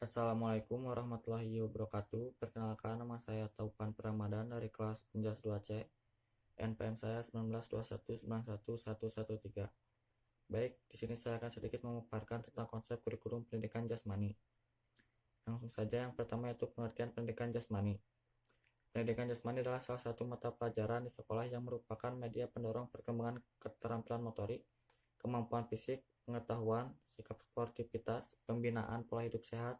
Assalamualaikum warahmatullahi wabarakatuh. Perkenalkan, nama saya Taufan Ramadan dari kelas Penjas 2C. NPM saya 1921911113. Baik, di sini saya akan sedikit memaparkan tentang konsep kurikulum pendidikan jasmani. Langsung saja, yang pertama yaitu pengertian pendidikan jasmani. Pendidikan jasmani adalah salah satu mata pelajaran di sekolah yang merupakan media pendorong perkembangan keterampilan motorik, kemampuan fisik, pengetahuan, sikap sportivitas, pembinaan pola hidup sehat,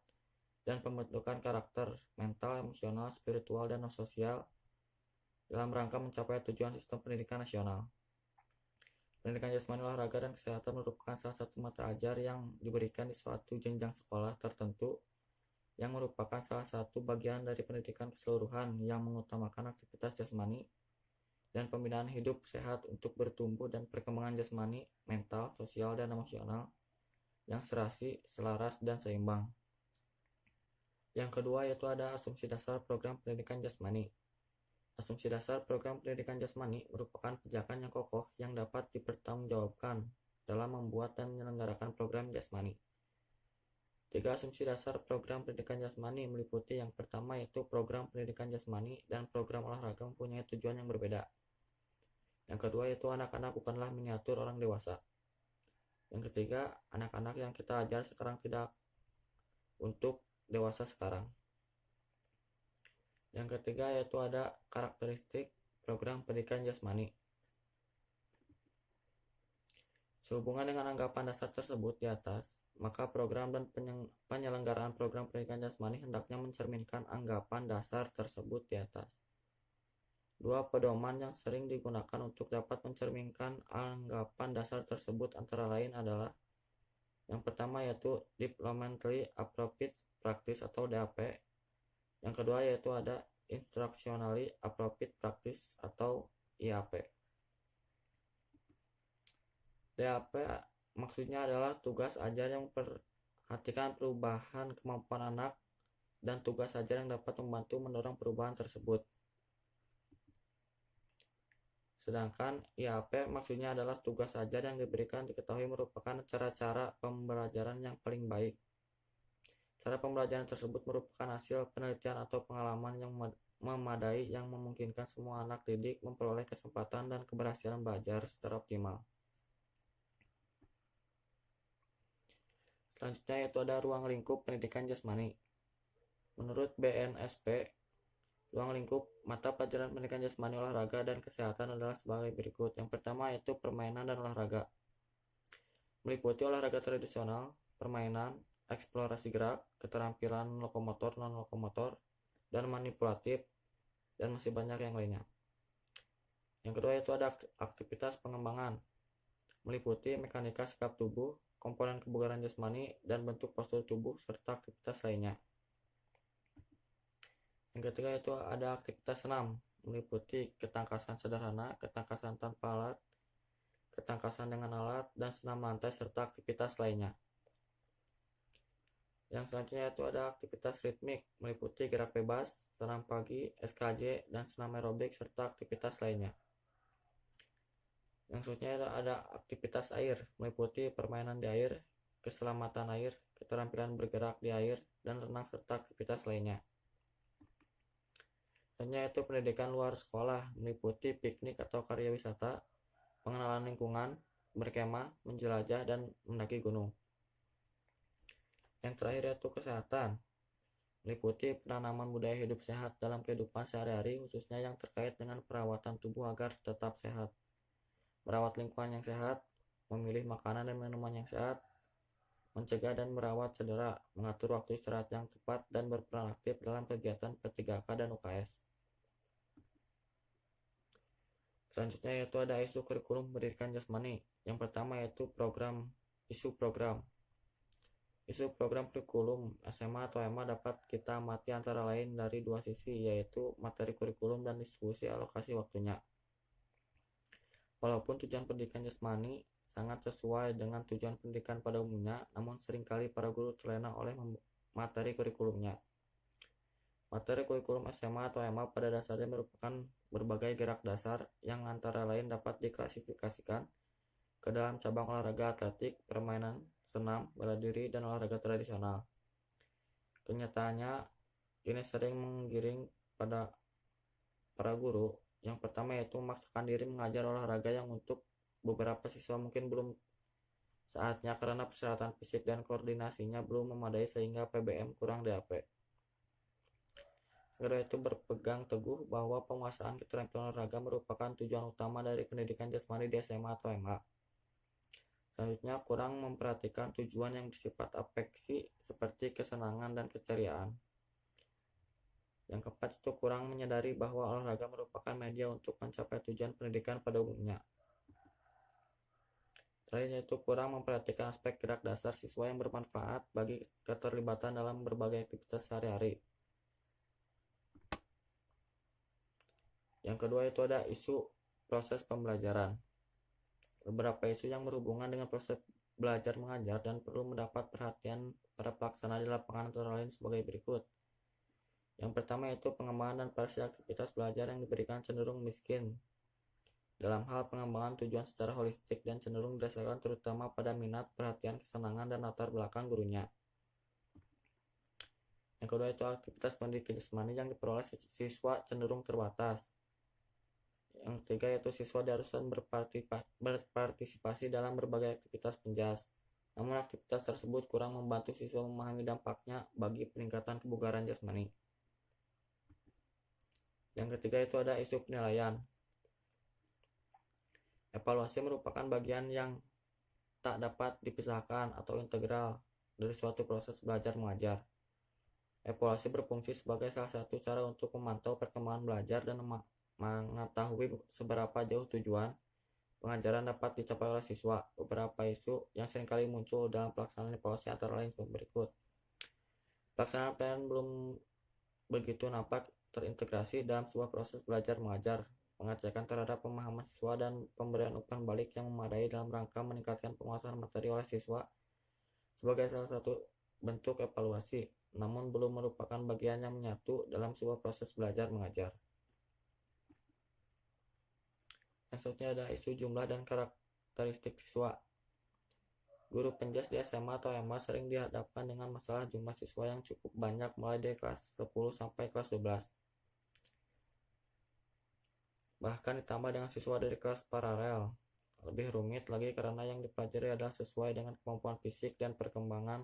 dan pembentukan karakter, mental, emosional, spiritual, dan sosial dalam rangka mencapai tujuan sistem pendidikan nasional. Pendidikan jasmani, olahraga, dan kesehatan merupakan salah satu mata ajar yang diberikan di suatu jenjang sekolah tertentu yang merupakan salah satu bagian dari pendidikan keseluruhan yang mengutamakan aktivitas jasmani dan pembinaan hidup sehat untuk bertumbuh dan perkembangan jasmani, mental, sosial, dan emosional yang serasi, selaras, dan seimbang. Yang kedua yaitu ada asumsi dasar program pendidikan jasmani. Asumsi dasar program pendidikan jasmani merupakan pijakan yang kokoh yang dapat dipertanggungjawabkan dalam membuat dan menyelenggarakan program jasmani. Tiga asumsi dasar program pendidikan jasmani meliputi yang pertama yaitu program pendidikan jasmani dan program olahraga mempunyai tujuan yang berbeda. Yang kedua yaitu anak-anak bukanlah miniatur orang dewasa. Yang ketiga, anak-anak yang kita ajar sekarang tidak untuk dewasa sekarang. Yang ketiga yaitu ada karakteristik program pendidikan jasmani. Sehubungan dengan anggapan dasar tersebut di atas, maka program dan penyelenggaraan program pendidikan jasmani hendaknya mencerminkan anggapan dasar tersebut di atas. Dua pedoman yang sering digunakan untuk dapat mencerminkan anggapan dasar tersebut antara lain adalah yang pertama yaitu Developmentally Appropriate Practice atau DAP. Yang kedua yaitu ada Instructionally Appropriate Practice atau IAP. DAP maksudnya adalah tugas ajar yang memperhatikan perubahan kemampuan anak dan tugas ajar yang dapat membantu mendorong perubahan tersebut. Sedangkan IAP maksudnya adalah tugas ajar yang diberikan diketahui merupakan cara-cara pembelajaran yang paling baik. Cara pembelajaran tersebut merupakan hasil penelitian atau pengalaman yang memadai yang memungkinkan semua anak didik memperoleh kesempatan dan keberhasilan belajar secara optimal. Selanjutnya yaitu ada ruang lingkup pendidikan jasmani. Menurut BNSP, ruang lingkup mata pelajaran pendidikan jasmani, olahraga, dan kesehatan adalah sebagai berikut. Yang pertama yaitu permainan dan olahraga. Meliputi olahraga tradisional, permainan, eksplorasi gerak, keterampilan lokomotor, non-lokomotor, dan manipulatif, dan masih banyak yang lainnya. Yang kedua yaitu ada aktivitas pengembangan. Meliputi mekanika sikap tubuh, komponen kebugaran jasmani, dan bentuk postur tubuh, serta aktivitas lainnya. Yang ketiga itu ada aktivitas senam, meliputi ketangkasan sederhana, ketangkasan tanpa alat, ketangkasan dengan alat, dan senam lantai, serta aktivitas lainnya. Yang selanjutnya itu ada aktivitas ritmik, meliputi gerak bebas, senam pagi, SKJ, dan senam aerobik, serta aktivitas lainnya. Yang selanjutnya ada aktivitas air, meliputi permainan di air, keselamatan air, keterampilan bergerak di air, dan renang, serta aktivitas lainnya. Selanjutnya itu pendidikan luar sekolah, meliputi piknik atau karya wisata, pengenalan lingkungan, berkemah, menjelajah, dan mendaki gunung. Yang terakhir yaitu kesehatan, meliputi penanaman budaya hidup sehat dalam kehidupan sehari-hari, khususnya yang terkait dengan perawatan tubuh agar tetap sehat, merawat lingkungan yang sehat, memilih makanan dan minuman yang sehat, mencegah dan merawat cedera, mengatur waktu istirahat yang tepat, dan berperan aktif dalam kegiatan P3K dan UKS. Selanjutnya yaitu ada isu kurikulum pendidikan jasmani. Yang pertama yaitu isu program. Isu program kurikulum SMA atau EMA dapat kita amati antara lain dari dua sisi, yaitu materi kurikulum dan distribusi alokasi waktunya. Walaupun tujuan pendidikan jasmani sangat sesuai dengan tujuan pendidikan pada umumnya, namun seringkali para guru terlena oleh materi kurikulumnya. Materi kurikulum SMA atau EMA pada dasarnya merupakan berbagai gerak dasar yang antara lain dapat diklasifikasikan ke dalam cabang olahraga atletik, permainan, senam, bela diri, dan olahraga tradisional. Kenyataannya, ini sering menggiring pada para guru. Yang pertama yaitu memaksakan diri mengajar olahraga yang untuk beberapa siswa mungkin belum saatnya karena persyaratan fisik dan koordinasinya belum memadai sehingga PBM kurang DAP. Kedua itu berpegang teguh bahwa penguasaan keterampilan olahraga merupakan tujuan utama dari pendidikan jasmani di SMA atau MA. Selanjutnya, kurang memperhatikan tujuan yang bersifat afeksi seperti kesenangan dan keceriaan. Yang keempat itu kurang menyadari bahwa olahraga merupakan media untuk mencapai tujuan pendidikan pada umumnya. Terakhir yaitu kurang memperhatikan aspek gerak dasar siswa yang bermanfaat bagi keterlibatan dalam berbagai aktivitas sehari-hari. Yang kedua itu ada isu proses pembelajaran. Beberapa isu yang berhubungan dengan proses belajar mengajar dan perlu mendapat perhatian para pelaksana di lapangan antara lain sebagai berikut. Yang pertama yaitu pengembangan dan variasi aktivitas belajar yang diberikan cenderung miskin dalam hal pengembangan tujuan secara holistik dan cenderung didasarkan terutama pada minat, perhatian, kesenangan, dan latar belakang gurunya. Yang kedua itu aktivitas pendidikan jasmani yang diperoleh siswa cenderung terbatas. Yang ketiga yaitu siswa diharuskan berpartisipasi dalam berbagai aktivitas penjas. Namun aktivitas tersebut kurang membantu siswa memahami dampaknya bagi peningkatan kebugaran jasmani. Yang ketiga itu ada isu penilaian. Evaluasi merupakan bagian yang tak dapat dipisahkan atau integral dari suatu proses belajar mengajar. Evaluasi berfungsi sebagai salah satu cara untuk memantau perkembangan belajar dan mengetahui seberapa jauh tujuan pengajaran dapat dicapai oleh siswa. Beberapa isu yang seringkali muncul dalam pelaksanaan evaluasi antara lain berikut. Pelaksanaan PLN belum begitu nampak terintegrasi dalam sebuah proses belajar mengajar. Pengecekan terhadap pemahaman siswa dan pemberian umpan balik yang memadai dalam rangka meningkatkan penguasaan materi oleh siswa sebagai salah satu bentuk evaluasi, namun belum merupakan bagian yang menyatu dalam sebuah proses belajar mengajar. Yang selanjutnya ada isu jumlah dan karakteristik siswa. Guru penjas di SMA atau MA sering dihadapkan dengan masalah jumlah siswa yang cukup banyak mulai dari kelas 10 sampai kelas 12. Bahkan ditambah dengan siswa dari kelas paralel. Lebih rumit lagi karena yang dipelajari adalah sesuai dengan kemampuan fisik dan perkembangan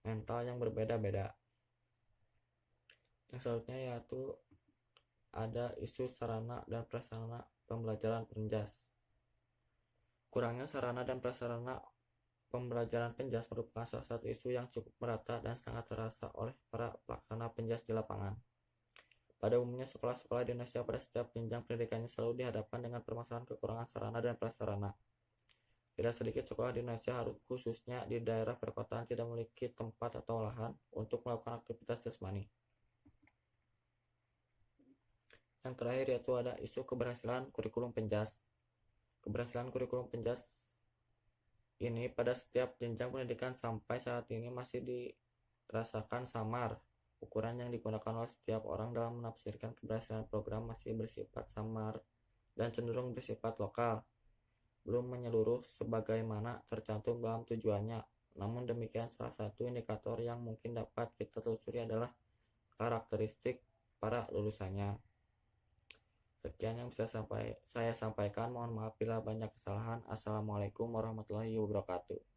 mental yang berbeda-beda. Yang selanjutnya yaitu ada isu sarana dan prasarana pembelajaran penjas. Kurangnya sarana dan prasarana pembelajaran penjas merupakan salah satu isu yang cukup merata dan sangat terasa oleh para pelaksana penjas di lapangan. Pada umumnya sekolah-sekolah di Indonesia pada setiap jenjang pendidikannya selalu dihadapkan dengan permasalahan kekurangan sarana dan prasarana. Tidak sedikit sekolah di Indonesia khususnya di daerah perkotaan tidak memiliki tempat atau lahan untuk melakukan aktivitas jasmani. Yang terakhir yaitu ada isu keberhasilan kurikulum penjas. Keberhasilan kurikulum penjas ini pada setiap jenjang pendidikan sampai saat ini masih dirasakan samar. Ukuran yang digunakan oleh setiap orang dalam menafsirkan keberhasilan program masih bersifat samar dan cenderung bersifat lokal, belum menyeluruh sebagaimana tercantum dalam tujuannya. Namun demikian, salah satu indikator yang mungkin dapat kita telusuri adalah karakteristik para lulusannya. Sekian yang bisa saya sampaikan. Mohon maaf bila banyak kesalahan. Assalamualaikum warahmatullahi wabarakatuh.